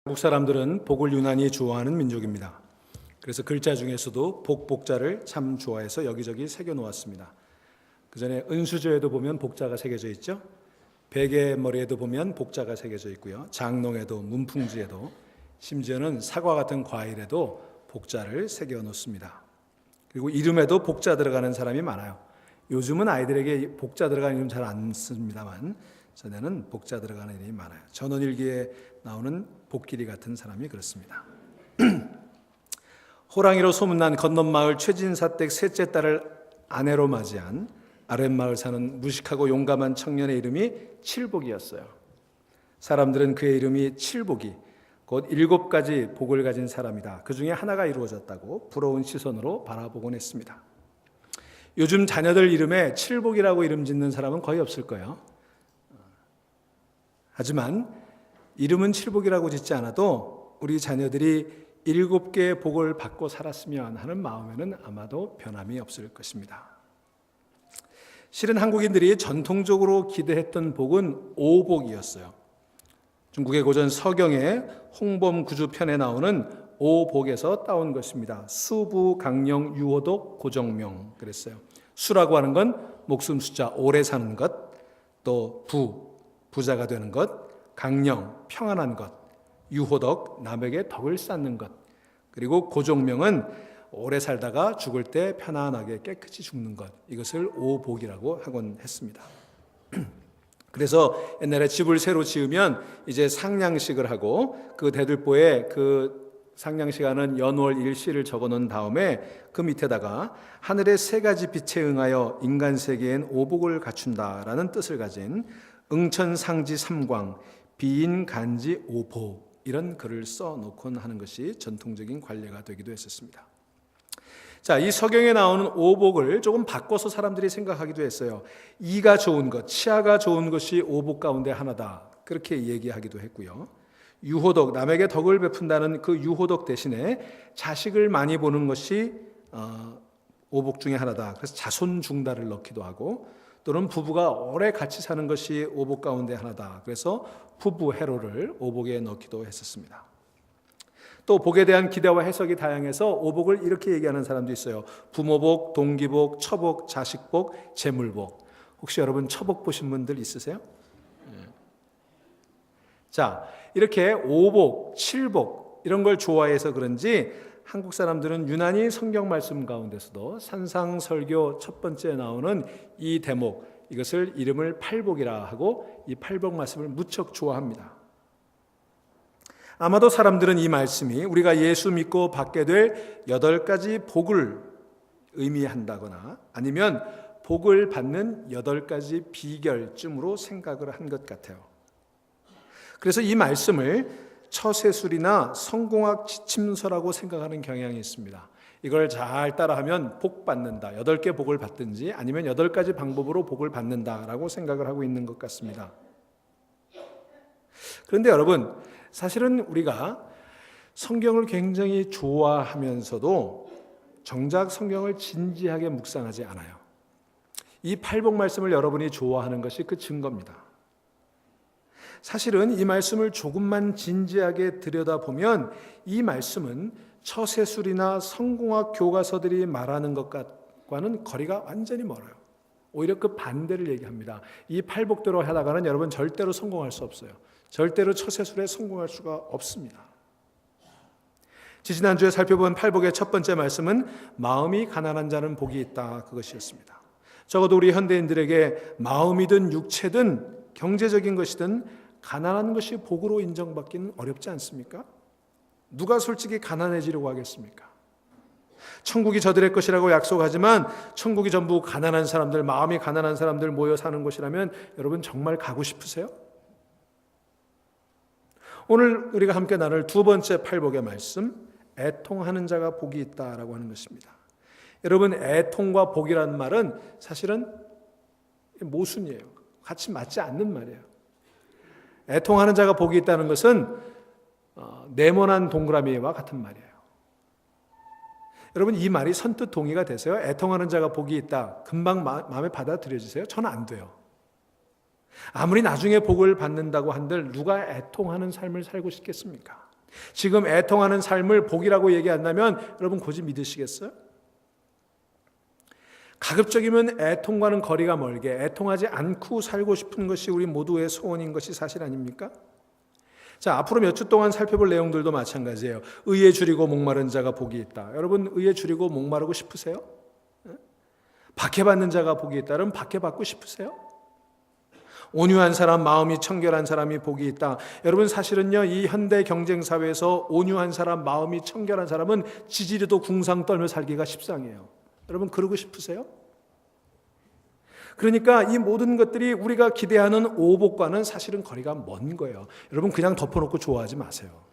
한국 사람들은 복을 유난히 좋아하는 민족입니다. 그래서 글자 중에서도 복자를 참 좋아해서 여기저기 새겨 놓았습니다. 그 전에 은수저에도 보면 복자가 새겨져 있죠. 베개머리에도 보면 복자가 새겨져 있고요. 장롱에도 문풍지에도 심지어는 사과 같은 과일에도 복자를 새겨 놓습니다. 그리고 이름에도 복자 들어가는 사람이 많아요. 요즘은 아이들에게 복자 들어가는 이름 잘 안 씁니다만 전에는 복자 들어가는 이름이 많아요. 전원일기에 나오는 복길이 같은 사람이 그렇습니다. 호랑이로 소문난 건넌마을 최진사댁 셋째 딸을 아내로 맞이한 아랫마을 사는 무식하고 용감한 청년의 이름이 칠복이었어요. 사람들은 그의 이름이 칠복이 곧 7가지 복을 가진 사람이다, 그 중에 하나가 이루어졌다고 부러운 시선으로 바라보곤 했습니다. 요즘 자녀들 이름에 칠복이라고 이름 짓는 사람은 거의 없을 거예요. 하지만 이름은 칠복이라고 짓지 않아도 우리 자녀들이 7개의 복을 받고 살았으면 하는 마음에는 아마도 변함이 없을 것입니다. 실은 한국인들이 전통적으로 기대했던 복은 오복이었어요. 중국의 고전 서경의 홍범구주편에 나오는 오복에서 따온 것입니다. 수부, 강령, 유호독, 고정명 그랬어요. 수라고 하는 건 목숨 숫자, 오래 사는 것, 또 부자가 되는 것, 강령, 평안한 것, 유호덕, 남에게 덕을 쌓는 것, 그리고 고종명은 오래 살다가 죽을 때 편안하게 깨끗이 죽는 것, 이것을 오복이라고 하곤 했습니다. 그래서 옛날에 집을 새로 지으면 이제 상냥식을 하고 그 대들보에 그 상냥시간은 연월 일시를 적어놓은 다음에 그 밑에다가 하늘의 3가지 빛에 응하여 인간 세계엔 오복을 갖춘다라는 뜻을 가진 응천상지 삼광 비인간지 오보, 이런 글을 써놓곤 하는 것이 전통적인 관례가 되기도 했었습니다. 자, 이 서경에 나오는 오복을 조금 바꿔서 사람들이 생각하기도 했어요. 이가 좋은 것, 치아가 좋은 것이 오복 가운데 하나다, 그렇게 얘기하기도 했고요. 유호덕, 남에게 덕을 베푼다는 그 유호덕 대신에 자식을 많이 보는 것이 오복 중에 하나다, 그래서 자손중다를 넣기도 하고, 또는 부부가 오래 같이 사는 것이 오복 가운데 하나다, 그래서 부부해로를 오복에 넣기도 했었습니다. 또 복에 대한 기대와 해석이 다양해서 오복을 이렇게 얘기하는 사람도 있어요. 부모복, 동기복, 처복, 자식복, 재물복. 혹시 여러분 처복 보신 분들 있으세요? 자, 이렇게 오복, 칠복 이런 걸 좋아해서 그런지 한국 사람들은 유난히 성경 말씀 가운데서도 산상설교 첫 번째 나오는 이 대목, 이것을 이름을 팔복이라 하고 이 팔복 말씀을 무척 좋아합니다. 아마도 사람들은 이 말씀이 우리가 예수 믿고 받게 될 8가지 복을 의미한다거나 아니면 복을 받는 8가지 비결쯤으로 생각을 한 것 같아요. 그래서 이 말씀을 처세술이나 성공학 지침서라고 생각하는 경향이 있습니다. 이걸 잘 따라하면 복 받는다, 8개 복을 받든지 아니면 8가지 방법으로 복을 받는다라고 생각을 하고 있는 것 같습니다. 그런데 여러분, 사실은 우리가 성경을 굉장히 좋아하면서도 정작 성경을 진지하게 묵상하지 않아요. 이 팔복 말씀을 여러분이 좋아하는 것이 그 증거입니다. 사실은 이 말씀을 조금만 진지하게 들여다보면 이 말씀은 처세술이나 성공학 교과서들이 말하는 것과는 거리가 완전히 멀어요. 오히려 그 반대를 얘기합니다. 이 팔복대로 하다가는 여러분 절대로 성공할 수 없어요. 절대로 처세술에 성공할 수가 없습니다. 지지난주에 살펴본 팔복의 첫 번째 말씀은 마음이 가난한 자는 복이 있다, 그것이었습니다. 적어도 우리 현대인들에게 마음이든 육체든 경제적인 것이든 가난한 것이 복으로 인정받기는 어렵지 않습니까? 누가 솔직히 가난해지려고 하겠습니까? 천국이 저들의 것이라고 약속하지만 천국이 전부 가난한 사람들, 마음이 가난한 사람들 모여 사는 곳이라면 여러분 정말 가고 싶으세요? 오늘 우리가 함께 나눌 두 번째 팔복의 말씀, 애통하는 자가 복이 있다라고 하는 것입니다. 여러분, 애통과 복이라는 말은 사실은 모순이에요. 같이 맞지 않는 말이에요. 애통하는 자가 복이 있다는 것은 네모난 동그라미와 같은 말이에요. 여러분, 이 말이 선뜻 동의가 되세요? 애통하는 자가 복이 있다, 금방 마음에 받아들여지세요? 저는 안 돼요. 아무리 나중에 복을 받는다고 한들 누가 애통하는 삶을 살고 싶겠습니까? 지금 애통하는 삶을 복이라고 얘기한다면 여러분 굳이 믿으시겠어요? 가급적이면 애통과는 거리가 멀게 애통하지 않고 살고 싶은 것이 우리 모두의 소원인 것이 사실 아닙니까? 자, 앞으로 몇 주 동안 살펴볼 내용들도 마찬가지예요. 의에 줄이고 목마른 자가 복이 있다. 여러분 의에 줄이고 목마르고 싶으세요? 박해받는 자가 복이 있다. 여러분 박해받고 싶으세요? 온유한 사람, 마음이 청결한 사람이 복이 있다. 여러분 사실은요, 이 현대 경쟁 사회에서 온유한 사람, 마음이 청결한 사람은 지지리도 궁상 떨며 살기가 십상이에요. 여러분 그러고 싶으세요? 그러니까 이 모든 것들이 우리가 기대하는 오복과는 사실은 거리가 먼 거예요. 여러분 그냥 덮어놓고 좋아하지 마세요.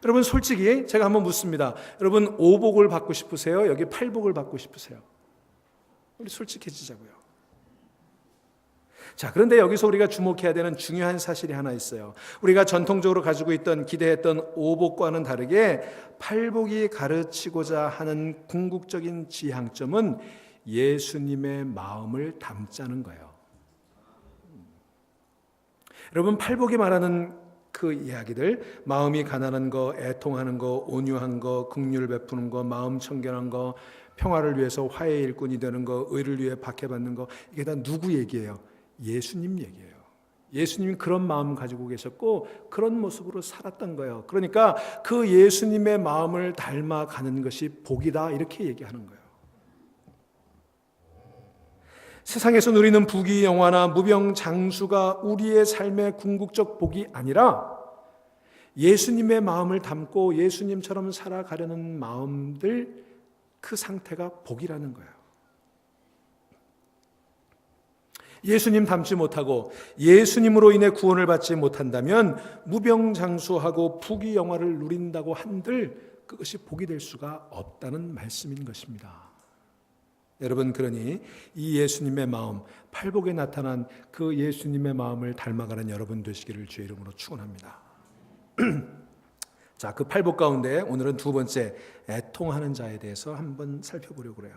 여러분 솔직히 제가 한번 묻습니다. 여러분 오복을 받고 싶으세요? 여기 팔복을 받고 싶으세요? 우리 솔직해지자고요. 자, 그런데 여기서 우리가 주목해야 되는 중요한 사실이 하나 있어요. 우리가 전통적으로 가지고 있던 기대했던 오복과는 다르게 팔복이 가르치고자 하는 궁극적인 지향점은 예수님의 마음을 담자는 거예요. 여러분 팔복이 말하는 그 이야기들, 마음이 가난한 거, 애통하는 거, 온유한 거, 긍휼 베푸는 거, 마음 청결한 거, 평화를 위해서 화해의 일꾼이 되는 거, 의를 위해 박해받는 거, 이게 다 누구 얘기예요? 예수님 얘기예요. 예수님이 그런 마음 가지고 계셨고 그런 모습으로 살았던 거예요. 그러니까 그 예수님의 마음을 닮아가는 것이 복이다 이렇게 얘기하는 거예요. 세상에서 누리는 부귀 영화나 무병장수가 우리의 삶의 궁극적 복이 아니라 예수님의 마음을 담고 예수님처럼 살아가려는 마음들, 그 상태가 복이라는 거예요. 예수님 닮지 못하고 예수님으로 인해 구원을 받지 못한다면 무병장수하고 부귀영화를 누린다고 한들 그것이 복이 될 수가 없다는 말씀인 것입니다. 여러분 그러니 이 예수님의 마음, 팔복에 나타난 그 예수님의 마음을 닮아가는 여러분 되시기를 주의 이름으로 축원합니다. 자, 그 팔복 가운데 오늘은 두 번째 애통하는 자에 대해서 한번 살펴보려고 그래요.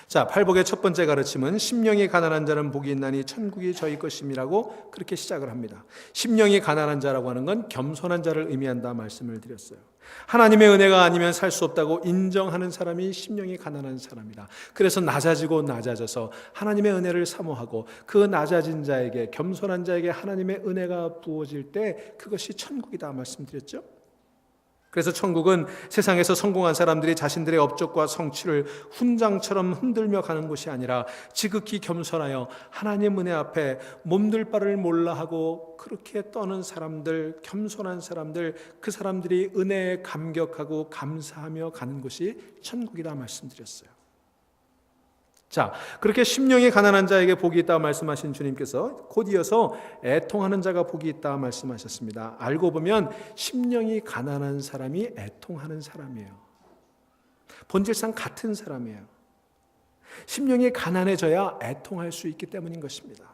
자, 팔복의 첫 번째 가르침은 심령이 가난한 자는 복이 있나니 천국이 저희 것임이라고 그렇게 시작을 합니다. 심령이 가난한 자라고 하는 건 겸손한 자를 의미한다 말씀을 드렸어요. 하나님의 은혜가 아니면 살 수 없다고 인정하는 사람이 심령이 가난한 사람이다. 그래서 낮아지고 낮아져서 하나님의 은혜를 사모하고 그 낮아진 자에게, 겸손한 자에게 하나님의 은혜가 부어질 때 그것이 천국이다 말씀드렸죠. 그래서 천국은 세상에서 성공한 사람들이 자신들의 업적과 성취를 훈장처럼 흔들며 가는 곳이 아니라 지극히 겸손하여 하나님 은혜 앞에 몸둘 바를 몰라 하고 그렇게 떠는 사람들, 겸손한 사람들, 그 사람들이 은혜에 감격하고 감사하며 가는 곳이 천국이다 말씀드렸어요. 자, 그렇게 심령이 가난한 자에게 복이 있다 말씀하신 주님께서 곧 이어서 애통하는 자가 복이 있다 말씀하셨습니다. 알고 보면 심령이 가난한 사람이 애통하는 사람이에요. 본질상 같은 사람이에요. 심령이 가난해져야 애통할 수 있기 때문인 것입니다.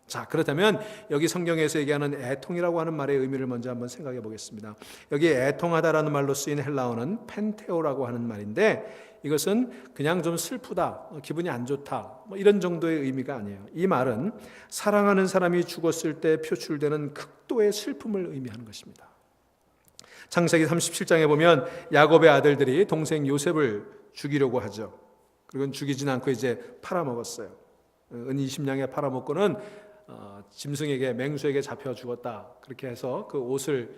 자, 그렇다면 여기 성경에서 얘기하는 애통이라고 하는 말의 의미를 먼저 한번 생각해 보겠습니다. 여기 애통하다라는 말로 쓰인 헬라어는 펜테오라고 하는 말인데 이것은 그냥 좀 슬프다, 기분이 안 좋다, 이런 정도의 의미가 아니에요. 이 말은 사랑하는 사람이 죽었을 때 표출되는 극도의 슬픔을 의미하는 것입니다. 창세기 37장에 보면 야곱의 아들들이 동생 요셉을 죽이려고 하죠. 그리고 죽이진 않고 이제 팔아먹었어요. 은 20냥에 팔아먹고는 짐승에게, 맹수에게 잡혀 죽었다. 그렇게 해서 그 옷을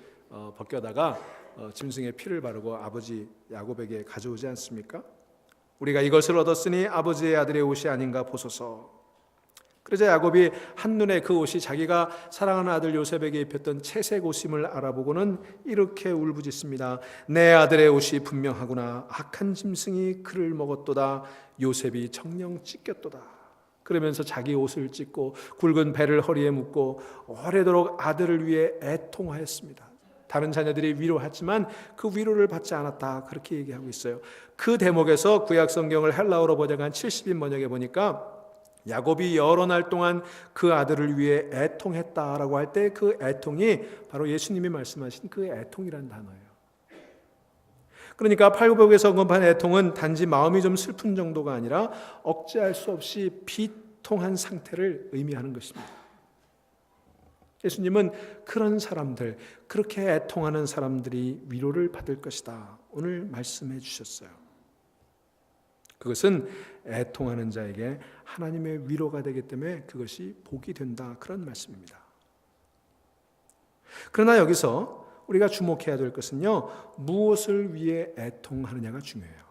벗겨다가 짐승의 피를 바르고 아버지 야곱에게 가져오지 않습니까? 우리가 이것을 얻었으니 아버지의 아들의 옷이 아닌가 보소서. 그러자 야곱이 한눈에 그 옷이 자기가 사랑하는 아들 요셉에게 입혔던 채색 옷임을 알아보고는 이렇게 울부짖습니다. 내 아들의 옷이 분명하구나. 악한 짐승이 그를 먹었도다. 요셉이 정령 찢겼도다. 그러면서 자기 옷을 찢고 굵은 배를 허리에 묶고 오래도록 아들을 위해 애통하였습니다. 다른 자녀들이 위로했지만 그 위로를 받지 않았다. 그렇게 얘기하고 있어요. 그 대목에서 구약 성경을 헬라어로 번역한 70인 번역에 보니까 야곱이 여러 날 동안 그 아들을 위해 애통했다라고 할 때 그 애통이 바로 예수님이 말씀하신 그 애통이라는 단어예요. 그러니까 팔복에서 언급한 애통은 단지 마음이 좀 슬픈 정도가 아니라 억제할 수 없이 비통한 상태를 의미하는 것입니다. 예수님은 그런 사람들, 그렇게 애통하는 사람들이 위로를 받을 것이다, 오늘 말씀해 주셨어요. 그것은 애통하는 자에게 하나님의 위로가 되기 때문에 그것이 복이 된다, 그런 말씀입니다. 그러나 여기서 우리가 주목해야 될 것은요, 무엇을 위해 애통하느냐가 중요해요.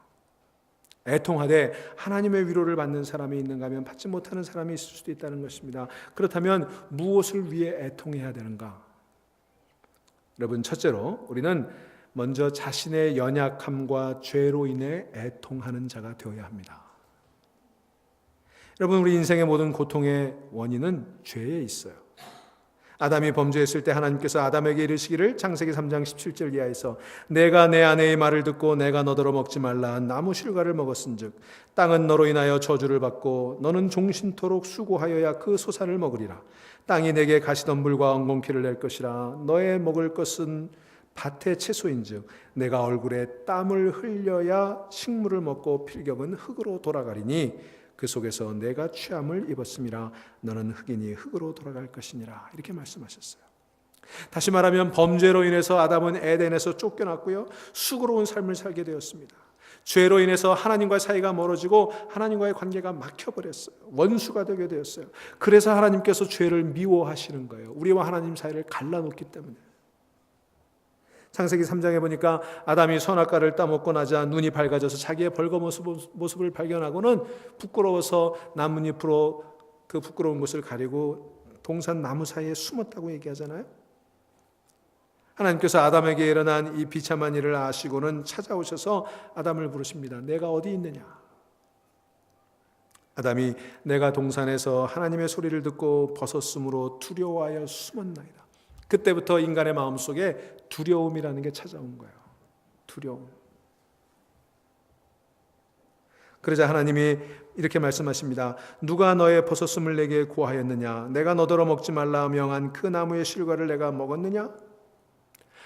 애통하되 하나님의 위로를 받는 사람이 있는가 하면 받지 못하는 사람이 있을 수도 있다는 것입니다. 그렇다면 무엇을 위해 애통해야 되는가? 여러분, 첫째로 우리는 먼저 자신의 연약함과 죄로 인해 애통하는 자가 되어야 합니다. 여러분, 우리 인생의 모든 고통의 원인은 죄에 있어요. 아담이 범죄했을 때 하나님께서 아담에게 이르시기를, 창세기 3장 17절 이하에서 내가 내 아내의 말을 듣고 내가 너더러 먹지 말라 한 나무 실과를 먹었은즉 땅은 너로 인하여 저주를 받고 너는 종신토록 수고하여야 그 소산을 먹으리라. 땅이 내게 가시덤불과 엉겅퀴를 낼 것이라. 너의 먹을 것은 밭의 채소인즉 내가 얼굴에 땀을 흘려야 식물을 먹고 필경은 흙으로 돌아가리니 그 속에서 내가 취함을 입었음이라. 너는 흙이니 흙으로 돌아갈 것이니라. 이렇게 말씀하셨어요. 다시 말하면 범죄로 인해서 아담은 에덴에서 쫓겨났고요, 수고로운 삶을 살게 되었습니다. 죄로 인해서 하나님과의 사이가 멀어지고 하나님과의 관계가 막혀버렸어요. 원수가 되게 되었어요. 그래서 하나님께서 죄를 미워하시는 거예요. 우리와 하나님 사이를 갈라놓기 때문에. 창세기 3장에 보니까 아담이 선악과를 따먹고 나자 눈이 밝아져서 자기의 벌거모습을 발견하고는 부끄러워서 나뭇잎으로 그 부끄러운 것을 가리고 동산 나무 사이에 숨었다고 얘기하잖아요. 하나님께서 아담에게 일어난 이 비참한 일을 아시고는 찾아오셔서 아담을 부르십니다. 내가 어디 있느냐? 아담이 내가 동산에서 하나님의 소리를 듣고 벗었으므로 두려워하여 숨었나이다. 그때부터 인간의 마음속에 두려움이라는 게 찾아온 거예요. 두려움. 그러자 하나님이 이렇게 말씀하십니다. 누가 너의 벗었음을 내게 고하였느냐? 내가 너더러 먹지 말라 명한 그 나무의 실과를 내가 먹었느냐?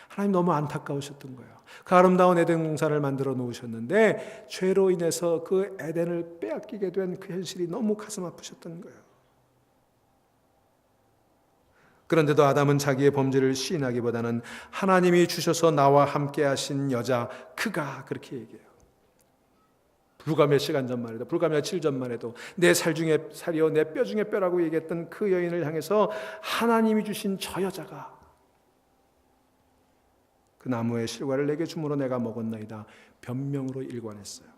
하나님 너무 안타까우셨던 거예요. 그 아름다운 에덴 동산을 만들어 놓으셨는데 죄로 인해서 그 에덴을 빼앗기게 된 그 현실이 너무 가슴 아프셨던 거예요. 그런데도 아담은 자기의 범죄를 시인하기보다는 하나님이 주셔서 나와 함께 하신 여자, 그가, 그렇게 얘기해요. 불과 몇 시간 전만 해도, 불과 며칠 전만 해도 내 살 중에 살이요 내 뼈 중에 뼈라고 얘기했던 그 여인을 향해서 하나님이 주신 저 여자가 그 나무의 실과를 내게 주므로 내가 먹었나이다, 변명으로 일관했어요.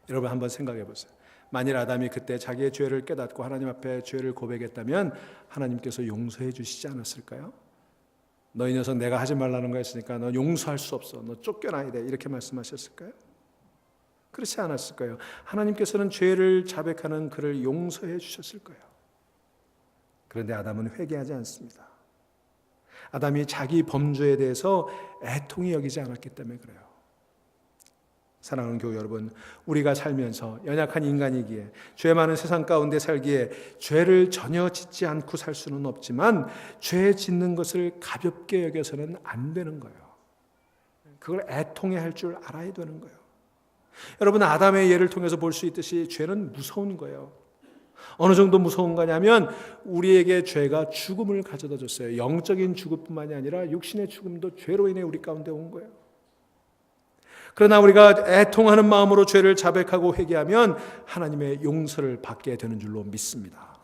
여러분 한번 생각해 보세요. 만일 아담이 그때 자기의 죄를 깨닫고 하나님 앞에 죄를 고백했다면 하나님께서 용서해 주시지 않았을까요? 너 이 녀석 내가 하지 말라는 거 했으니까 너 용서할 수 없어, 너 쫓겨나야 돼, 이렇게 말씀하셨을까요? 그렇지 않았을 거예요. 하나님께서는 죄를 자백하는 그를 용서해 주셨을 거예요. 그런데 아담은 회개하지 않습니다. 아담이 자기 범죄에 대해서 애통히 여기지 않았기 때문에 그래요. 사랑하는 교회 여러분, 우리가 살면서 연약한 인간이기에 죄 많은 세상 가운데 살기에 죄를 전혀 짓지 않고 살 수는 없지만 죄 짓는 것을 가볍게 여겨서는 안 되는 거예요. 그걸 애통해 할 줄 알아야 되는 거예요. 여러분, 아담의 예를 통해서 볼 수 있듯이 죄는 무서운 거예요. 어느 정도 무서운 거냐면 우리에게 죄가 죽음을 가져다 줬어요. 영적인 죽음뿐만이 아니라 육신의 죽음도 죄로 인해 우리 가운데 온 거예요. 그러나 우리가 애통하는 마음으로 죄를 자백하고 회개하면 하나님의 용서를 받게 되는 줄로 믿습니다.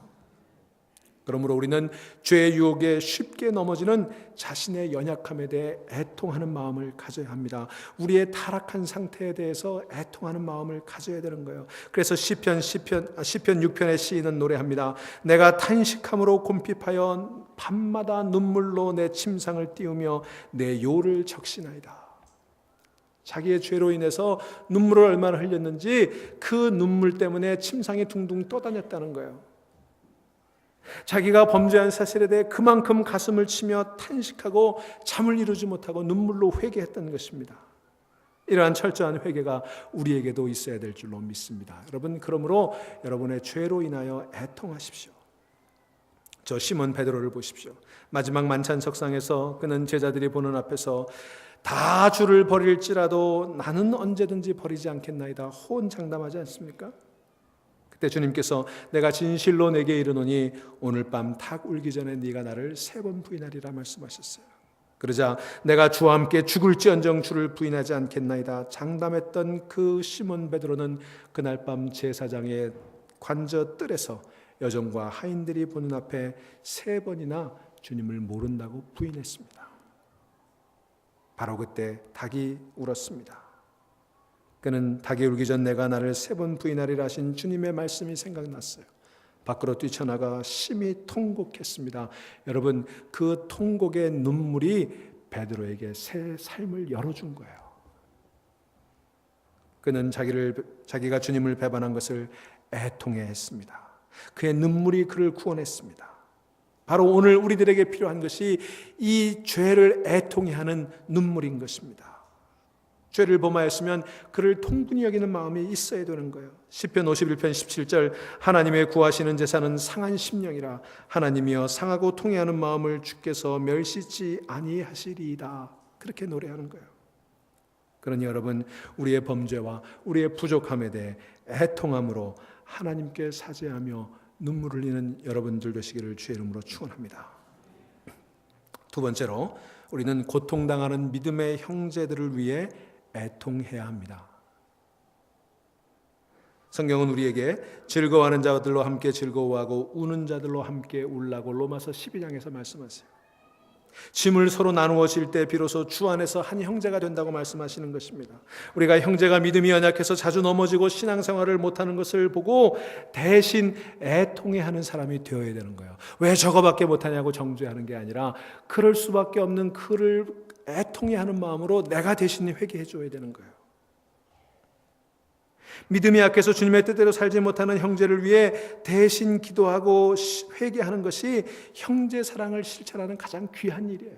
그러므로 우리는 죄의 유혹에 쉽게 넘어지는 자신의 연약함에 대해 애통하는 마음을 가져야 합니다. 우리의 타락한 상태에 대해서 애통하는 마음을 가져야 되는 거예요. 그래서 시편 6편의 시인은 노래합니다. 내가 탄식함으로 곰핍하여 밤마다 눈물로 내 침상을 띄우며 내 요를 적시나이다. 자기의 죄로 인해서 눈물을 얼마나 흘렸는지 그 눈물 때문에 침상이 둥둥 떠다녔다는 거예요. 자기가 범죄한 사실에 대해 그만큼 가슴을 치며 탄식하고 잠을 이루지 못하고 눈물로 회개했던 것입니다. 이러한 철저한 회개가 우리에게도 있어야 될 줄로 믿습니다. 여러분, 그러므로 여러분의 죄로 인하여 애통하십시오. 저 시몬 베드로를 보십시오. 마지막 만찬석상에서 그는 제자들이 보는 앞에서 다 주를 버릴지라도 나는 언제든지 버리지 않겠나이다 호언장담하지 않습니까? 그때 주님께서 내가 진실로 내게 이르노니 오늘 밤 닭 울기 전에 네가 나를 3번 부인하리라 말씀하셨어요. 그러자 내가 주와 함께 죽을지언정 주를 부인하지 않겠나이다 장담했던 그 시몬 베드로는 그날 밤 제사장의 관저 뜰에서 여종과 하인들이 보는 앞에 3번이나 주님을 모른다고 부인했습니다. 바로 그때 닭이 울었습니다. 그는 닭이 울기 전 내가 나를 3번 부인하리라 하신 주님의 말씀이 생각났어요. 밖으로 뛰쳐나가 심히 통곡했습니다. 여러분, 그 통곡의 눈물이 베드로에게 새 삶을 열어준 거예요. 그는 자기가 주님을 배반한 것을 애통해했습니다. 그의 눈물이 그를 구원했습니다. 바로 오늘 우리들에게 필요한 것이 이 죄를 애통해하는 눈물인 것입니다. 죄를 범하였으면 그를 통분히 여기는 마음이 있어야 되는 거예요. 시편 51편 17절 하나님의 구하시는 제사는 상한 심령이라 하나님이여 상하고 통회하는 마음을 주께서 멸시치 아니하시리이다. 그렇게 노래하는 거예요. 그러니 여러분, 우리의 범죄와 우리의 부족함에 대해 애통함으로 하나님께 사죄하며 눈물 흘리는 여러분들 되시기를 주의 이름으로 축원합니다. 두 번째로 우리는 고통당하는 믿음의 형제들을 위해 애통해야 합니다. 성경은 우리에게 즐거워하는 자들로 함께 즐거워하고 우는 자들로 함께 울라고 로마서 12장에서 말씀하세요. 짐을 서로 나누어 질 때 비로소 주 안에서 한 형제가 된다고 말씀하시는 것입니다. 우리가 형제가 믿음이 연약해서 자주 넘어지고 신앙생활을 못하는 것을 보고 대신 애통해하는 사람이 되어야 되는 거예요. 왜 저거밖에 못하냐고 정죄하는 게 아니라 그럴 수밖에 없는 그를 애통해하는 마음으로 내가 대신 회개해 줘야 되는 거예요. 믿음이 약해서 주님의 뜻대로 살지 못하는 형제를 위해 대신 기도하고 회개하는 것이 형제 사랑을 실천하는 가장 귀한 일이에요.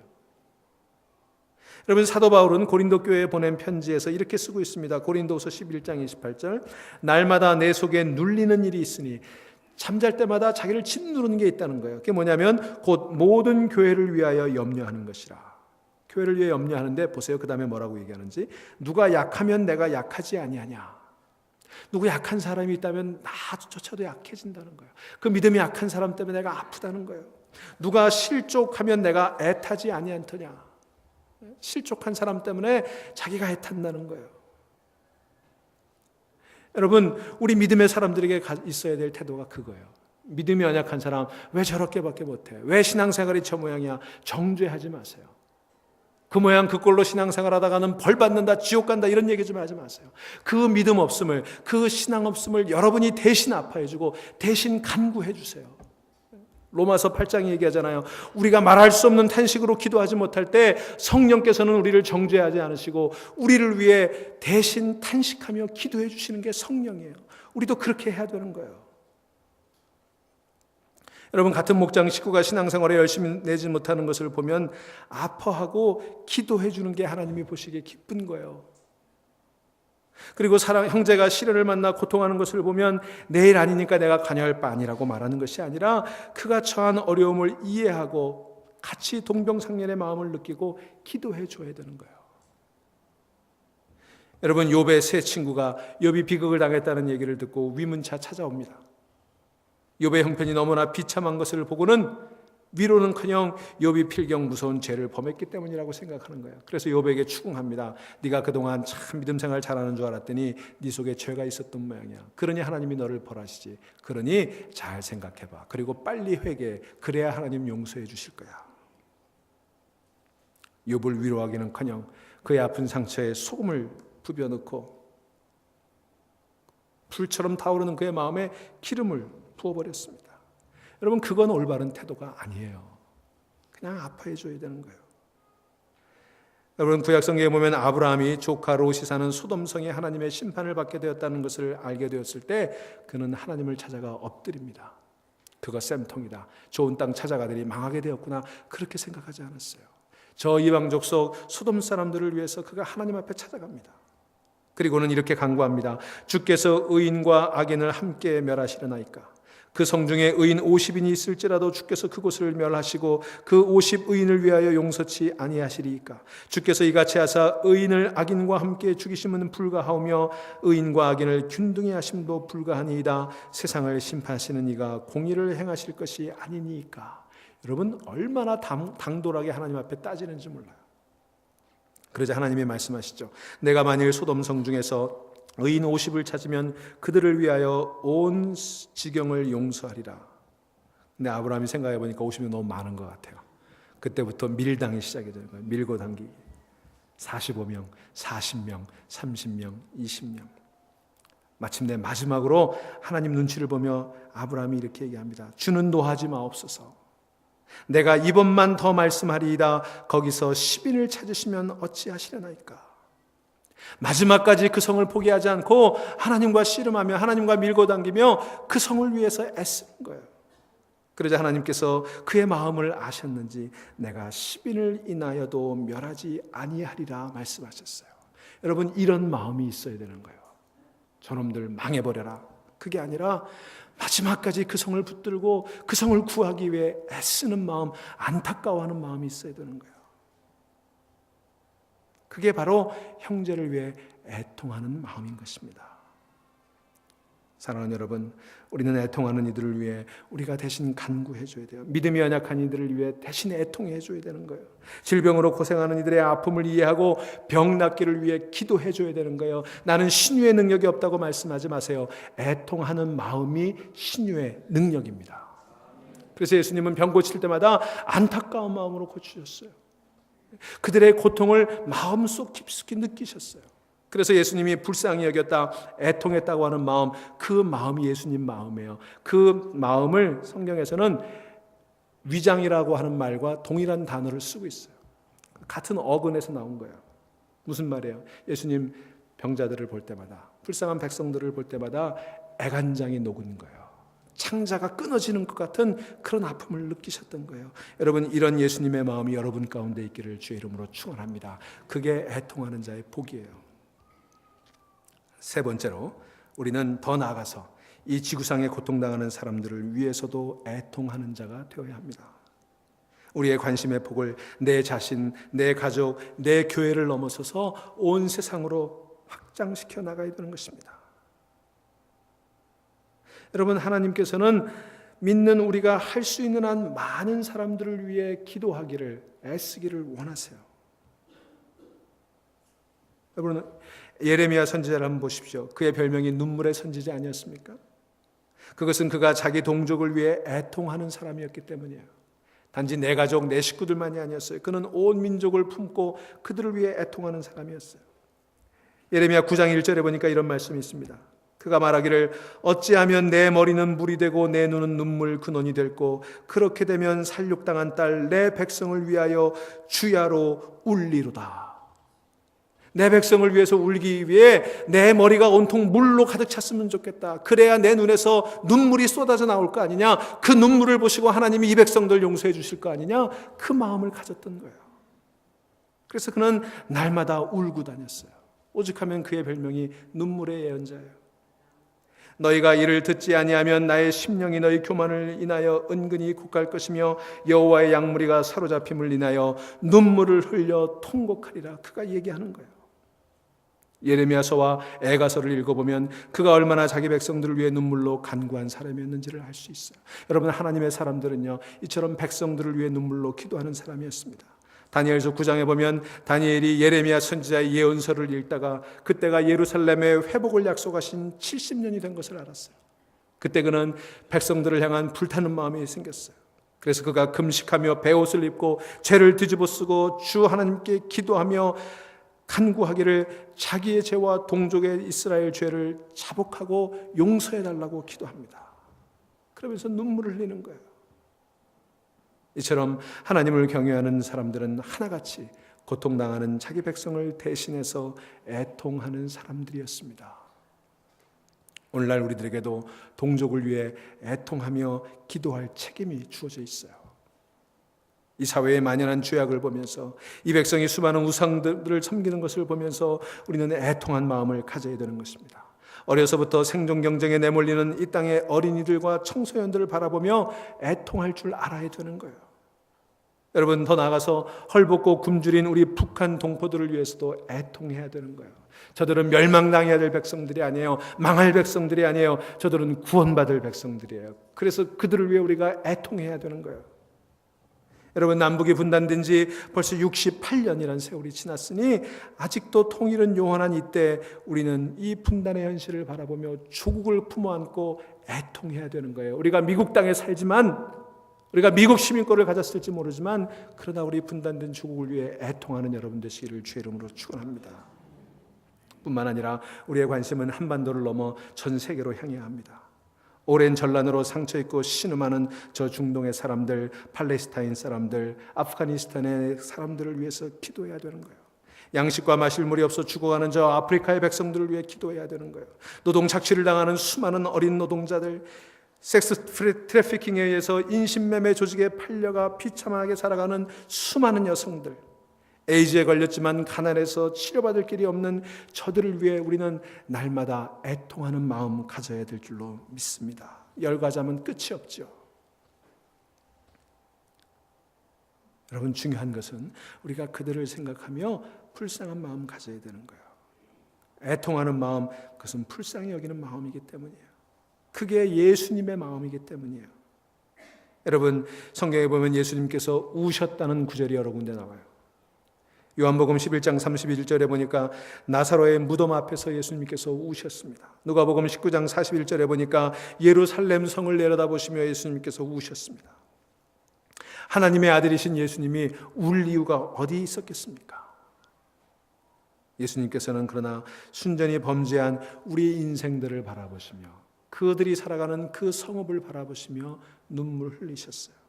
여러분, 사도 바울은 고린도 교회에 보낸 편지에서 이렇게 쓰고 있습니다. 고린도후서 11장 28절 날마다 내 속에 눌리는 일이 있으니 잠잘 때마다 자기를 짓누르는 게 있다는 거예요. 그게 뭐냐면 곧 모든 교회를 위하여 염려하는 것이라. 교회를 위해 염려하는데 보세요. 그 다음에 뭐라고 얘기하는지 누가 약하면 내가 약하지 아니하냐. 누구 약한 사람이 있다면 나조차도 약해진다는 거예요. 그 믿음이 약한 사람 때문에 내가 아프다는 거예요. 누가 실족하면 내가 애타지 아니한터냐. 실족한 사람 때문에 자기가 애탄다는 거예요. 여러분, 우리 믿음의 사람들에게 있어야 될 태도가 그거예요. 믿음이 연약한 사람 왜 저렇게밖에 못해? 왜 신앙생활이 저 모양이야? 정죄하지 마세요. 그 모양 그 꼴로 신앙생활 하다가는 벌 받는다, 지옥 간다 이런 얘기 좀 하지 마세요. 그 믿음 없음을, 그 신앙 없음을 여러분이 대신 아파해주고 대신 간구해 주세요. 로마서 8장이 얘기하잖아요. 우리가 말할 수 없는 탄식으로 기도하지 못할 때 성령께서는 우리를 정죄하지 않으시고 우리를 위해 대신 탄식하며 기도해 주시는 게 성령이에요. 우리도 그렇게 해야 되는 거예요. 여러분, 같은 목장 식구가 신앙생활에 열심히 내지 못하는 것을 보면 아파하고 기도해 주는 게 하나님이 보시기에 기쁜 거예요. 그리고 형제가 시련을 만나 고통하는 것을 보면 내일 아니니까 내가 관여할 바 아니라고 말하는 것이 아니라 그가 처한 어려움을 이해하고 같이 동병상련의 마음을 느끼고 기도해 줘야 되는 거예요. 여러분, 욥의 세 친구가 욥이 비극을 당했다는 얘기를 듣고 위문차 찾아옵니다. 욥의 형편이 너무나 비참한 것을 보고는 위로는커녕 욥이 필경 무서운 죄를 범했기 때문이라고 생각하는 거예요. 그래서 욥에게 추궁합니다. 네가 그동안 참 믿음 생활 잘하는 줄 알았더니 네 속에 죄가 있었던 모양이야. 그러니 하나님이 너를 벌하시지. 그러니 잘 생각해봐. 그리고 빨리 회개해. 그래야 하나님 용서해 주실 거야. 욥을 위로하기는커녕 그의 아픈 상처에 소금을 부벼넣고 불처럼 타오르는 그의 마음에 기름을 부어버렸습니다. 여러분, 그건 올바른 태도가 아니에요. 그냥 아파해 줘야 되는 거예요. 여러분, 구약성경에 보면 아브라함이 조카 롯이 사는 소돔성에 하나님의 심판을 받게 되었다는 것을 알게 되었을 때 그는 하나님을 찾아가 엎드립니다. 그거 쌤통이다. 좋은 땅 찾아가더니 망하게 되었구나. 그렇게 생각하지 않았어요. 저 이방 족속 소돔 사람들을 위해서 그가 하나님 앞에 찾아갑니다. 그리고는 이렇게 간구합니다. 주께서 의인과 악인을 함께 멸하시려나이까. 그 성중에 의인 50인이 있을지라도 주께서 그곳을 멸하시고 그 50의인을 위하여 용서치 아니하시리이까. 주께서 이같이 하사 의인을 악인과 함께 죽이심은 불가하오며 의인과 악인을 균등히 하심도 불가하니이다. 세상을 심판하시는 이가 공의를 행하실 것이 아니니까. 여러분, 얼마나 당돌하게 하나님 앞에 따지는지 몰라요. 그러자 하나님이 말씀하시죠. 내가 만일 소돔 성중에서 의인 50을 찾으면 그들을 위하여 온 지경을 용서하리라. 근데 아브라함이 생각해 보니까 50이 너무 많은 것 같아요. 그때부터 밀당이 시작이 되는 거예요. 밀고 당기기. 45명, 40명, 30명, 20명. 마침내 마지막으로 하나님 눈치를 보며 아브라함이 이렇게 얘기합니다. 주는 노하지 마옵소서. 내가 이번만 더 말씀하리이다. 거기서 10인을 찾으시면 어찌하시려나이까. 마지막까지 그 성을 포기하지 않고 하나님과 씨름하며 하나님과 밀고 당기며 그 성을 위해서 애쓰는 거예요. 그러자 하나님께서 그의 마음을 아셨는지 내가 10인을 인하여도 멸하지 아니하리라 말씀하셨어요. 여러분, 이런 마음이 있어야 되는 거예요. 저놈들 망해버려라. 그게 아니라 마지막까지 그 성을 붙들고 그 성을 구하기 위해 애쓰는 마음, 안타까워하는 마음이 있어야 되는 거예요. 그게 바로 형제를 위해 애통하는 마음인 것입니다. 사랑하는 여러분, 우리는 애통하는 이들을 위해 우리가 대신 간구해 줘야 돼요. 믿음이 연약한 이들을 위해 대신 애통해 줘야 되는 거예요. 질병으로 고생하는 이들의 아픔을 이해하고 병 낫기를 위해 기도해 줘야 되는 거예요. 나는 신유의 능력이 없다고 말씀하지 마세요. 애통하는 마음이 신유의 능력입니다. 그래서 예수님은 병 고칠 때마다 안타까운 마음으로 고치셨어요. 그들의 고통을 마음속 깊숙이 느끼셨어요. 그래서 예수님이 불쌍히 여겼다, 애통했다고 하는 마음, 그 마음이 예수님 마음이에요. 그 마음을 성경에서는 위장이라고 하는 말과 동일한 단어를 쓰고 있어요. 같은 어근에서 나온 거예요. 무슨 말이에요? 예수님 병자들을 볼 때마다, 불쌍한 백성들을 볼 때마다 애간장이 녹은 거예요. 창자가 끊어지는 것 같은 그런 아픔을 느끼셨던 거예요. 여러분, 이런 예수님의 마음이 여러분 가운데 있기를 주의 이름으로 축원합니다. 그게 애통하는 자의 복이에요. 세 번째로, 우리는 더 나아가서 이 지구상에 고통당하는 사람들을 위해서도 애통하는 자가 되어야 합니다. 우리의 관심의 폭을 내 자신, 내 가족, 내 교회를 넘어서서 온 세상으로 확장시켜 나가야 되는 것입니다. 여러분, 하나님께서는 믿는 우리가 할 수 있는 한 많은 사람들을 위해 기도하기를, 애쓰기를 원하세요. 여러분, 예레미야 선지자를 한번 보십시오. 그의 별명이 눈물의 선지자 아니었습니까? 그것은 그가 자기 동족을 위해 애통하는 사람이었기 때문이에요. 단지 내 가족, 내 식구들만이 아니었어요. 그는 온 민족을 품고 그들을 위해 애통하는 사람이었어요. 예레미야 9장 1절에 보니까 이런 말씀이 있습니다. 그가 말하기를 어찌하면 내 머리는 물이 되고 내 눈은 눈물 근원이 될고 그렇게 되면 살육당한 딸 내 백성을 위하여 주야로 울리로다. 내 백성을 위해서 울기 위해 내 머리가 온통 물로 가득 찼으면 좋겠다. 그래야 내 눈에서 눈물이 쏟아져 나올 거 아니냐. 그 눈물을 보시고 하나님이 이 백성들 용서해 주실 거 아니냐. 그 마음을 가졌던 거예요. 그래서 그는 날마다 울고 다녔어요. 오죽하면 그의 별명이 눈물의 예언자예요. 너희가 이를 듣지 아니하면 나의 심령이 너희 교만을 인하여 은근히 굿갈 것이며 여호와의 양무리가 사로잡힘을 인하여 눈물을 흘려 통곡하리라. 그가 얘기하는 거예요. 예레미야서와 애가서를 읽어보면 그가 얼마나 자기 백성들을 위해 눈물로 간구한 사람이었는지를 알 수 있어요. 여러분, 하나님의 사람들은요, 이처럼 백성들을 위해 눈물로 기도하는 사람이었습니다. 다니엘서 9장에 보면 다니엘이 예레미야 선지자의 예언서를 읽다가 그때가 예루살렘의 회복을 약속하신 70년이 된 것을 알았어요. 그때 그는 백성들을 향한 불타는 마음이 생겼어요. 그래서 그가 금식하며 베옷을 입고 죄를 뒤집어 쓰고 주 하나님께 기도하며 간구하기를 자기의 죄와 동족의 이스라엘 죄를 자복하고 용서해달라고 기도합니다. 그러면서 눈물을 흘리는 거예요. 이처럼 하나님을 경외하는 사람들은 하나같이 고통당하는 자기 백성을 대신해서 애통하는 사람들이었습니다. 오늘날 우리들에게도 동족을 위해 애통하며 기도할 책임이 주어져 있어요. 이 사회에 만연한 죄악을 보면서 이 백성이 수많은 우상들을 섬기는 것을 보면서 우리는 애통한 마음을 가져야 되는 것입니다. 어려서부터 생존 경쟁에 내몰리는 이 땅의 어린이들과 청소년들을 바라보며 애통할 줄 알아야 되는 거예요. 여러분, 더 나아가서 헐벗고 굶주린 우리 북한 동포들을 위해서도 애통해야 되는 거예요. 저들은 멸망당해야 될 백성들이 아니에요. 망할 백성들이 아니에요. 저들은 구원받을 백성들이에요. 그래서 그들을 위해 우리가 애통해야 되는 거예요. 여러분, 남북이 분단된 지 벌써 68년이라는 세월이 지났으니 아직도 통일은 영원한 이때 우리는 이 분단의 현실을 바라보며 조국을 품어안고 애통해야 되는 거예요. 우리가 미국 땅에 살지만, 우리가 미국 시민권을 가졌을지 모르지만, 그러나 우리 분단된 조국을 위해 애통하는 여러분 되시기를 주의 이름으로 축원합니다. 뿐만 아니라 우리의 관심은 한반도를 넘어 전 세계로 향해야 합니다. 오랜 전란으로 상처있고 신음하는 저 중동의 사람들, 팔레스타인 사람들, 아프가니스탄의 사람들을 위해서 기도해야 되는 거예요. 양식과 마실 물이 없어 죽어가는 저 아프리카의 백성들을 위해 기도해야 되는 거예요. 노동 착취를 당하는 수많은 어린 노동자들, 섹스 트래피킹에 의해서 인신매매 조직에 팔려가 비참하게 살아가는 수많은 여성들, 에이즈에 걸렸지만 가난해서 치료받을 길이 없는 저들을 위해 우리는 날마다 애통하는 마음 가져야 될 줄로 믿습니다. 열과자면 끝이 없죠. 여러분, 중요한 것은 우리가 그들을 생각하며 불쌍한 마음 가져야 되는 거예요. 애통하는 마음, 그것은 불쌍히 여기는 마음이기 때문이에요. 그게 예수님의 마음이기 때문이에요. 여러분, 성경에 보면 예수님께서 우셨다는 구절이 여러 군데 나와요. 요한복음 11장 31절에 보니까 나사로의 무덤 앞에서 예수님께서 우셨습니다. 누가복음 19장 41절에 보니까 예루살렘 성을 내려다보시며 예수님께서 우셨습니다. 하나님의 아들이신 예수님이 울 이유가 어디 있었겠습니까? 예수님께서는 그러나 순전히 범죄한 우리 인생들을 바라보시며 그들이 살아가는 그 성읍을 바라보시며 눈물 흘리셨어요.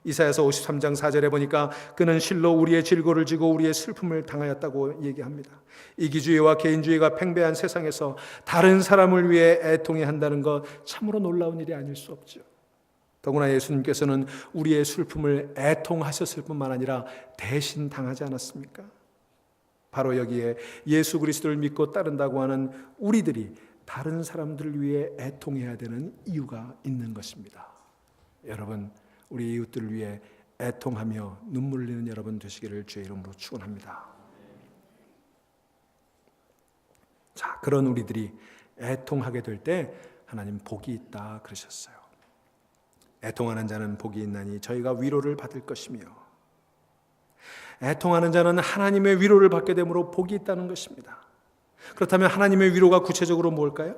이사야서 53장 4절에 보니까 그는 실로 우리의 질고를 지고 우리의 슬픔을 당하였다고 얘기합니다. 이기주의와 개인주의가 팽배한 세상에서 다른 사람을 위해 애통해야 한다는 것 참으로 놀라운 일이 아닐 수 없죠. 더구나 예수님께서는 우리의 슬픔을 애통하셨을 뿐만 아니라 대신 당하지 않았습니까? 바로 여기에 예수 그리스도를 믿고 따른다고 하는 우리들이 다른 사람들을 위해 애통해야 되는 이유가 있는 것입니다. 여러분, 우리 이웃들을 위해 애통하며 눈물 흘리는 여러분 되시기를 주의 이름으로 축원합니다. 자, 그런 우리들이 애통하게 될 때 하나님 복이 있다 그러셨어요. 애통하는 자는 복이 있나니 저희가 위로를 받을 것이며, 애통하는 자는 하나님의 위로를 받게 되므로 복이 있다는 것입니다. 그렇다면 하나님의 위로가 구체적으로 뭘까요?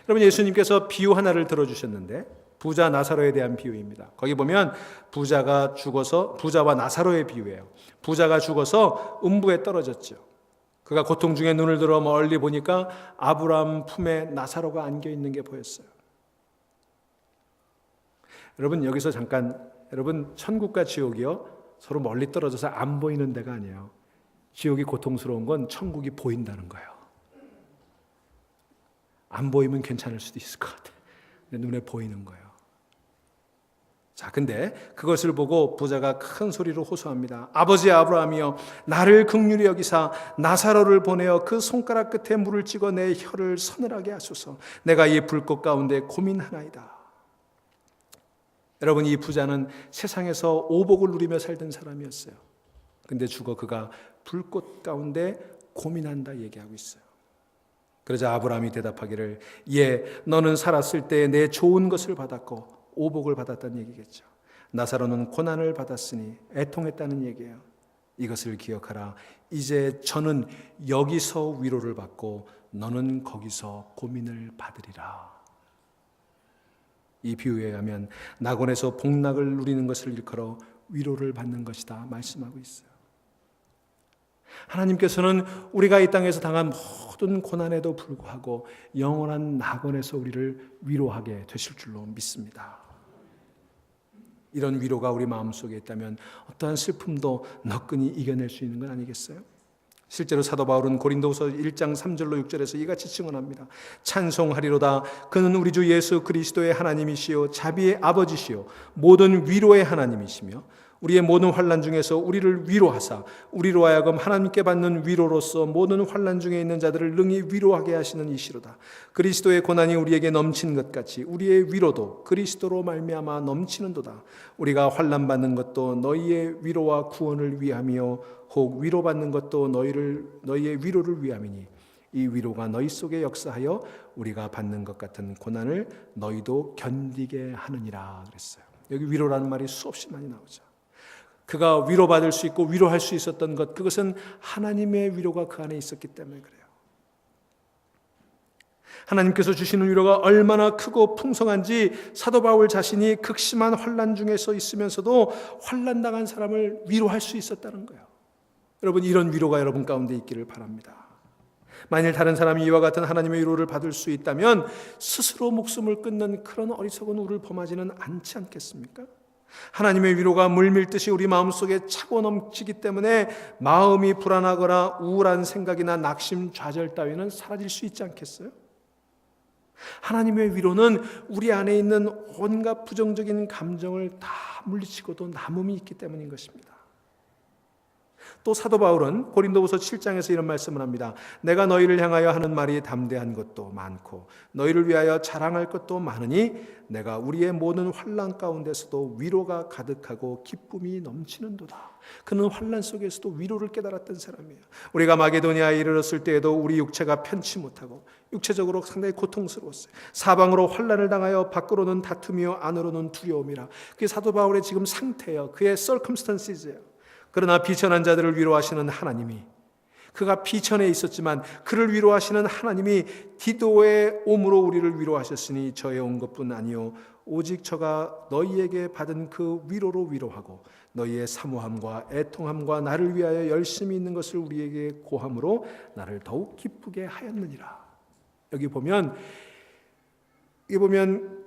여러분, 예수님께서 비유 하나를 들어주셨는데 부자 나사로에 대한 비유입니다. 거기 보면 부자가 죽어서, 부자와 나사로의 비유예요. 부자가 죽어서 음부에 떨어졌죠. 그가 고통 중에 눈을 들어 멀리 보니까 아브라함 품에 나사로가 안겨 있는 게 보였어요. 여러분, 여기서 잠깐, 여러분, 천국과 지옥이요 서로 멀리 떨어져서 안 보이는 데가 아니에요. 지옥이 고통스러운 건 천국이 보인다는 거예요. 안 보이면 괜찮을 수도 있을 것 같아요. 근데 눈에 보이는 거예요. 자, 근데 그것을 보고 부자가 큰 소리로 호소합니다. 아버지 아브라함이여, 나를 긍휼히 여기사 나사로를 보내어 그 손가락 끝에 물을 찍어 내 혀를 서늘하게 하소서. 내가 이 불꽃 가운데 고민하나이다. 여러분, 이 부자는 세상에서 오복을 누리며 살던 사람이었어요. 근데 죽어 그가 불꽃 가운데 고민한다 얘기하고 있어요. 그러자 아브라함이 대답하기를, 예, 너는 살았을 때 내 좋은 것을 받았고 오복을 받았다는 얘기겠죠. 나사로는 고난을 받았으니 애통했다는 얘기예요. 이것을 기억하라. 이제 저는 여기서 위로를 받고 너는 거기서 고민을 받으리라. 이 비유에 의하면 낙원에서 복락을 누리는 것을 일컬어 위로를 받는 것이다 말씀하고 있어요. 하나님께서는 우리가 이 땅에서 당한 모든 고난에도 불구하고 영원한 낙원에서 우리를 위로하게 되실 줄로 믿습니다. 이런 위로가 우리 마음속에 있다면 어떠한 슬픔도 너끈히 이겨낼 수 있는 건 아니겠어요? 실제로 사도 바울은 고린도후서 1장 3절로 6절에서 이같이 증언합니다. 찬송하리로다. 그는 우리 주 예수 그리스도의 하나님이시요 자비의 아버지시요 모든 위로의 하나님이시며 우리의 모든 환난 중에서 우리를 위로하사 우리로 하여금 하나님께 받는 위로로서 모든 환난 중에 있는 자들을 능히 위로하게 하시는 이시로다. 그리스도의 고난이 우리에게 넘친 것 같이 우리의 위로도 그리스도로 말미암아 넘치는도다. 우리가 환난 받는 것도 너희의 위로와 구원을 위함이요 혹 위로받는 것도 너희의 위로를 위함이니 이 위로가 너희 속에 역사하여 우리가 받는 것 같은 고난을 너희도 견디게 하느니라 그랬어요. 여기 위로라는 말이 수없이 많이 나오죠. 그가 위로받을 수 있고 위로할 수 있었던 것, 그것은 하나님의 위로가 그 안에 있었기 때문에 그래요. 하나님께서 주시는 위로가 얼마나 크고 풍성한지 사도 바울 자신이 극심한 환난 중에서 있으면서도 환난당한 사람을 위로할 수 있었다는 거예요. 여러분, 이런 위로가 여러분 가운데 있기를 바랍니다. 만일 다른 사람이 이와 같은 하나님의 위로를 받을 수 있다면 스스로 목숨을 끊는 그런 어리석은 우를 범하지는 않지 않겠습니까? 하나님의 위로가 물밀듯이 우리 마음속에 차고 넘치기 때문에 마음이 불안하거나 우울한 생각이나 낙심, 좌절 따위는 사라질 수 있지 않겠어요? 하나님의 위로는 우리 안에 있는 온갖 부정적인 감정을 다 물리치고도 남음이 있기 때문인 것입니다. 또 사도 바울은 고린도후서 7장에서 이런 말씀을 합니다. 내가 너희를 향하여 하는 말이 담대한 것도 많고 너희를 위하여 자랑할 것도 많으니 내가 우리의 모든 환난 가운데서도 위로가 가득하고 기쁨이 넘치는도다. 그는 환난 속에서도 위로를 깨달았던 사람이에요. 우리가 마게도니아에 이르렀을 때에도 우리 육체가 편치 못하고 육체적으로 상당히 고통스러웠어요. 사방으로 환난을 당하여 밖으로는 다툼이요 안으로는 두려움이라. 그게 사도 바울의 지금 상태예요. 그의 circumstances예요. 그러나 비천한 자들을 위로하시는 하나님이, 그가 비천에 있었지만 그를 위로하시는 하나님이 디도의 옴으로 우리를 위로하셨으니 저의 온 것뿐 아니요 오직 저가 너희에게 받은 그 위로로 위로하고 너희의 사모함과 애통함과 나를 위하여 열심히 있는 것을 우리에게 고함으로 나를 더욱 기쁘게 하였느니라. 여기 보면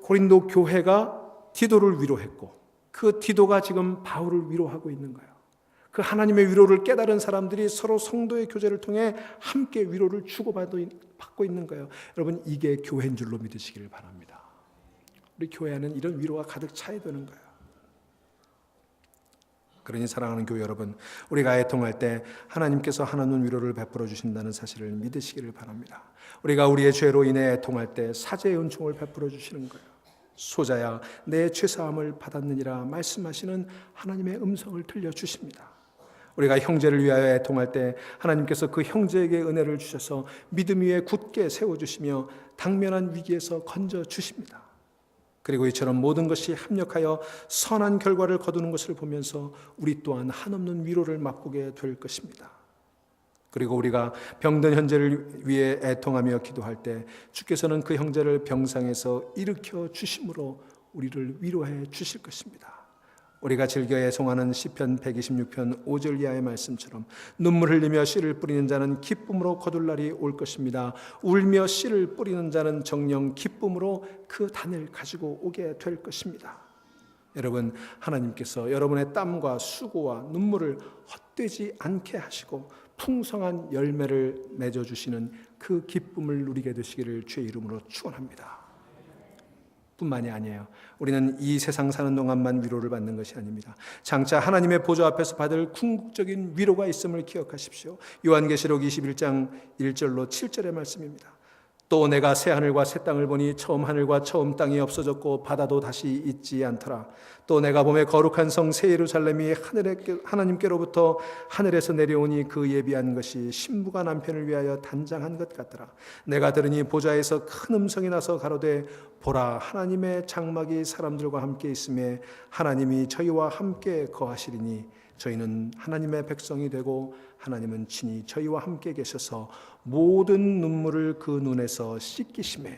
고린도 교회가 디도를 위로했고 그 디도가 지금 바울을 위로하고 있는 거예요. 그 하나님의 위로를 깨달은 사람들이 서로 성도의 교제를 통해 함께 위로를 주고받고 있는 거예요. 여러분, 이게 교회인 줄로 믿으시기를 바랍니다. 우리 교회 안에는 이런 위로가 가득 차야 되는 거예요. 그러니 사랑하는 교회 여러분, 우리가 애통할 때 하나님께서 하나님 위로를 베풀어 주신다는 사실을 믿으시기를 바랍니다. 우리가 우리의 죄로 인해 애통할 때 사죄의 은총을 베풀어 주시는 거예요. 소자야 내 죄사함을 받았느니라 말씀하시는 하나님의 음성을 들려주십니다. 우리가 형제를 위하여 애통할 때 하나님께서 그 형제에게 은혜를 주셔서 믿음 위에 굳게 세워주시며 당면한 위기에서 건져주십니다. 그리고 이처럼 모든 것이 합력하여 선한 결과를 거두는 것을 보면서 우리 또한 한없는 위로를 맛보게 될 것입니다. 그리고 우리가 병든 형제를 위해 애통하며 기도할 때 주께서는 그 형제를 병상에서 일으켜 주심으로 우리를 위로해 주실 것입니다. 우리가 즐겨 애송하는 시편 126편 5절 이하의 말씀처럼 눈물 흘리며 씨를 뿌리는 자는 기쁨으로 거둘 날이 올 것입니다. 울며 씨를 뿌리는 자는 정녕 기쁨으로 그 단을 가지고 오게 될 것입니다. 여러분, 하나님께서 여러분의 땀과 수고와 눈물을 헛되지 않게 하시고 풍성한 열매를 맺어주시는 그 기쁨을 누리게 되시기를 주의 이름으로 축원합니다. 뿐만이 아니에요. 우리는 이 세상 사는 동안만 위로를 받는 것이 아닙니다. 장차 하나님의 보좌 앞에서 받을 궁극적인 위로가 있음을 기억하십시오. 요한계시록 21장 1절로 7절의 말씀입니다. 또 내가 새 하늘과 새 땅을 보니 처음 하늘과 처음 땅이 없어졌고 바다도 다시 있지 않더라. 또 내가 보매 거룩한 성 새 예루살렘이 하나님께로부터 하늘에서 내려오니 그 예비한 것이 신부가 남편을 위하여 단장한 것 같더라. 내가 들으니 보좌에서 큰 음성이 나서 가로되 보라, 하나님의 장막이 사람들과 함께 있음에 하나님이 저희와 함께 거하시리니 저희는 하나님의 백성이 되고 하나님은 친히 저희와 함께 계셔서 모든 눈물을 그 눈에서 씻기심에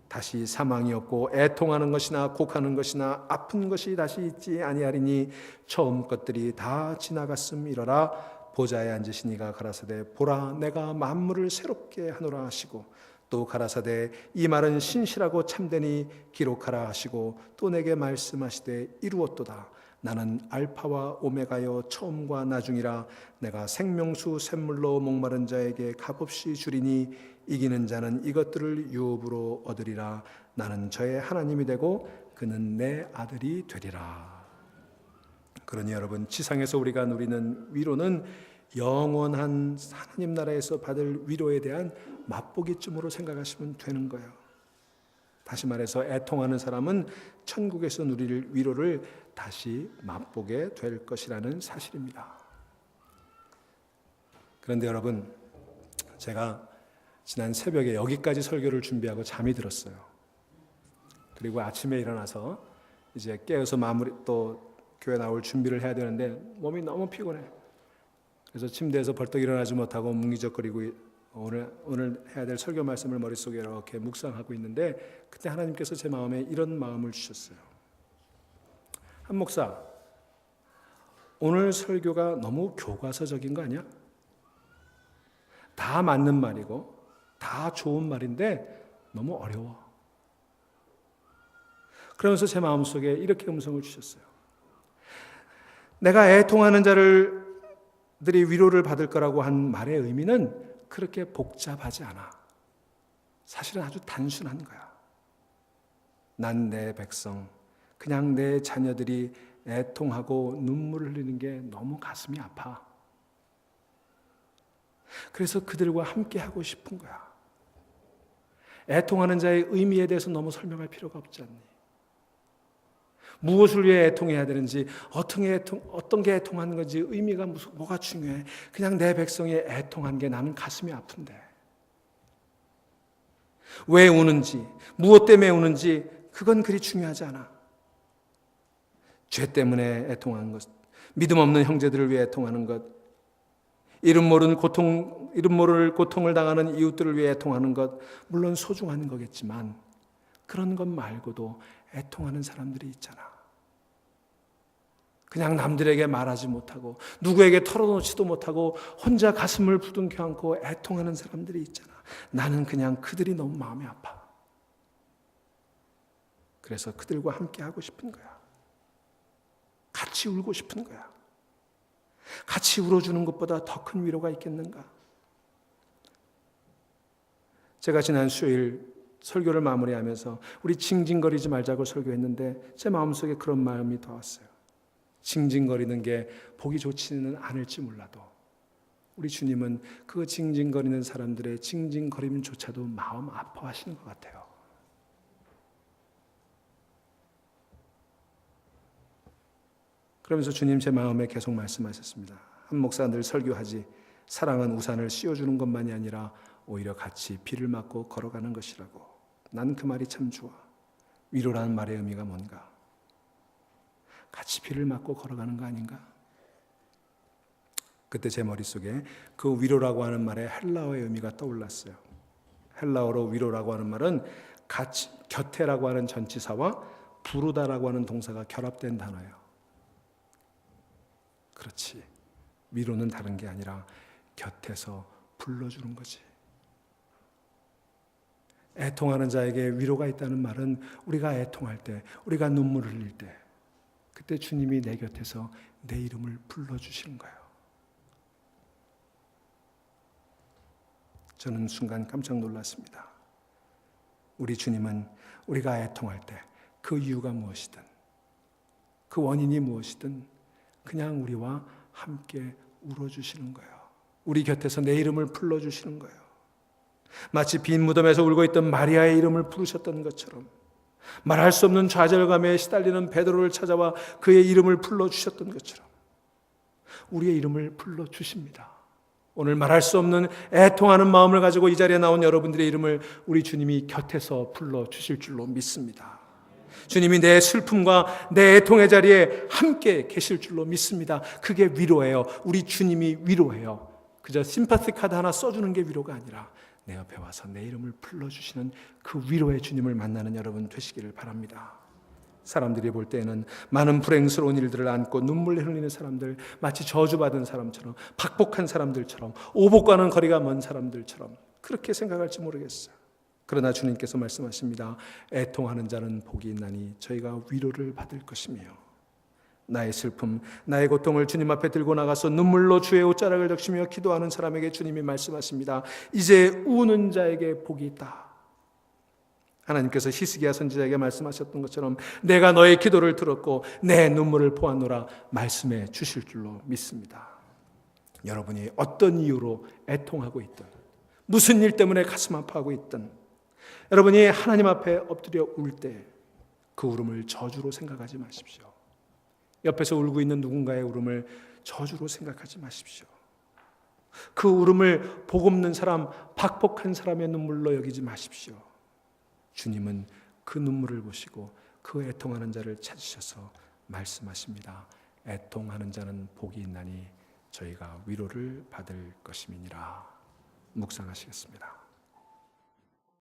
다시 사망이 없고 애통하는 것이나 곡하는 것이나 아픈 것이 다시 있지 아니하리니 처음 것들이 다 지나갔음이러라. 보좌에 앉으시니가 가라사대 보라, 내가 만물을 새롭게 하노라 하시고 또 가라사대 이 말은 신실하고 참되니 기록하라 하시고 또 내게 말씀하시되 이루었도다. 나는 알파와 오메가여 처음과 나중이라. 내가 생명수 샘물로 목마른 자에게 값없이 주리니 이기는 자는 이것들을 유업으로 얻으리라. 나는 저의 하나님이 되고 그는 내 아들이 되리라. 그러니 여러분, 지상에서 우리가 누리는 위로는 영원한 하나님 나라에서 받을 위로에 대한 맛보기쯤으로 생각하시면 되는 거예요. 다시 말해서 애통하는 사람은 천국에서 누릴 위로를 다시 맛보게 될 것이라는 사실입니다. 그런데 여러분, 제가 지난 새벽에 여기까지 설교를 준비하고 잠이 들었어요. 그리고 아침에 일어나서 이제 깨어서 마무리 또 교회 나올 준비를 해야 되는데 몸이 너무 피곤해. 그래서 침대에서 벌떡 일어나지 못하고 뭉기적거리고 오늘 해야 될 설교 말씀을 머릿속에 이렇게 묵상하고 있는데, 그때 하나님께서 제 마음에 이런 마음을 주셨어요. 한 목사, 오늘 설교가 너무 교과서적인 거 아니야? 다 맞는 말이고 다 좋은 말인데 너무 어려워. 그러면서 제 마음속에 이렇게 음성을 주셨어요. 내가 애통하는 자들이 위로를 받을 거라고 한 말의 의미는 그렇게 복잡하지 않아. 사실은 아주 단순한 거야. 난 내 백성, 그냥 내 자녀들이 애통하고 눈물을 흘리는 게 너무 가슴이 아파. 그래서 그들과 함께 하고 싶은 거야. 애통하는 자의 의미에 대해서 너무 설명할 필요가 없지 않니? 무엇을 위해 애통해야 되는지, 어떤 게 애통하는 건지, 의미가 뭐가 중요해. 그냥 내 백성이 애통한 게 나는 가슴이 아픈데. 왜 우는지, 무엇 때문에 우는지 그건 그리 중요하지 않아. 죄 때문에 애통하는 것, 믿음 없는 형제들을 위해 애통하는 것, 이름 모를 고통을 당하는 이웃들을 위해 애통하는 것, 물론 소중한 거겠지만 그런 것 말고도 애통하는 사람들이 있잖아. 그냥 남들에게 말하지 못하고 누구에게 털어놓지도 못하고 혼자 가슴을 부둥켜 안고 애통하는 사람들이 있잖아. 나는 그냥 그들이 너무 마음이 아파. 그래서 그들과 함께 하고 싶은 거야. 같이 울고 싶은 거야. 같이 울어주는 것보다 더 큰 위로가 있겠는가? 제가 지난 수요일 설교를 마무리하면서 우리 징징거리지 말자고 설교했는데 제 마음속에 그런 마음이 더 왔어요. 징징거리는 게 보기 좋지는 않을지 몰라도 우리 주님은 그 징징거리는 사람들의 징징거림조차도 마음 아파하시는 것 같아요. 그러면서 주님 제 마음에 계속 말씀하셨습니다. 한 목사 늘 설교하지, 사랑은 우산을 씌워주는 것만이 아니라 오히려 같이 비를 맞고 걸어가는 것이라고. 난 그 말이 참 좋아. 위로라는 말의 의미가 뭔가? 같이 비를 맞고 걸어가는 거 아닌가? 그때 제 머릿속에 그 위로라고 하는 말의 헬라어의 의미가 떠올랐어요. 헬라어로 위로라고 하는 말은 같이, 곁에라고 하는 전치사와 부르다라고 하는 동사가 결합된 단어예요. 그렇지. 위로는 다른 게 아니라 곁에서 불러주는 거지. 애통하는 자에게 위로가 있다는 말은 우리가 애통할 때, 우리가 눈물을 흘릴 때, 그때 주님이 내 곁에서 내 이름을 불러주시는 거예요. 저는 순간 깜짝 놀랐습니다. 우리 주님은 우리가 애통할 때 그 이유가 무엇이든, 그 원인이 무엇이든 그냥 우리와 함께 울어주시는 거예요. 우리 곁에서 내 이름을 불러주시는 거예요. 마치 빈 무덤에서 울고 있던 마리아의 이름을 부르셨던 것처럼, 말할 수 없는 좌절감에 시달리는 베드로를 찾아와 그의 이름을 불러주셨던 것처럼 우리의 이름을 불러주십니다. 오늘 말할 수 없는 애통하는 마음을 가지고 이 자리에 나온 여러분들의 이름을 우리 주님이 곁에서 불러주실 줄로 믿습니다. 주님이 내 슬픔과 내 애통의 자리에 함께 계실 줄로 믿습니다. 그게 위로예요. 우리 주님이 위로예요. 그저 심파티 카드 하나 써주는 게 위로가 아니라 내 옆에 와서 내 이름을 불러주시는 그 위로의 주님을 만나는 여러분 되시기를 바랍니다. 사람들이 볼 때에는 많은 불행스러운 일들을 안고 눈물 흘리는 사람들, 마치 저주받은 사람처럼, 박복한 사람들처럼, 오복과는 거리가 먼 사람들처럼 그렇게 생각할지 모르겠어요. 그러나 주님께서 말씀하십니다. 애통하는 자는 복이 있나니 저희가 위로를 받을 것이며, 나의 슬픔, 나의 고통을 주님 앞에 들고 나가서 눈물로 주의 옷자락을 적시며 기도하는 사람에게 주님이 말씀하십니다. 이제 우는 자에게 복이 있다. 하나님께서 히스기야 선지자에게 말씀하셨던 것처럼 내가 너의 기도를 들었고 내 눈물을 보았노라 말씀해 주실 줄로 믿습니다. 여러분이 어떤 이유로 애통하고 있든 무슨 일 때문에 가슴 아파하고 있든 여러분이 하나님 앞에 엎드려 울 때 그 울음을 저주로 생각하지 마십시오. 옆에서 울고 있는 누군가의 울음을 저주로 생각하지 마십시오. 그 울음을 복없는 사람, 박복한 사람의 눈물로 여기지 마십시오. 주님은 그 눈물을 보시고 그 애통하는 자를 찾으셔서 말씀하십니다. 애통하는 자는 복이 있나니 저희가 위로를 받을 것임이니라. 묵상하시겠습니다.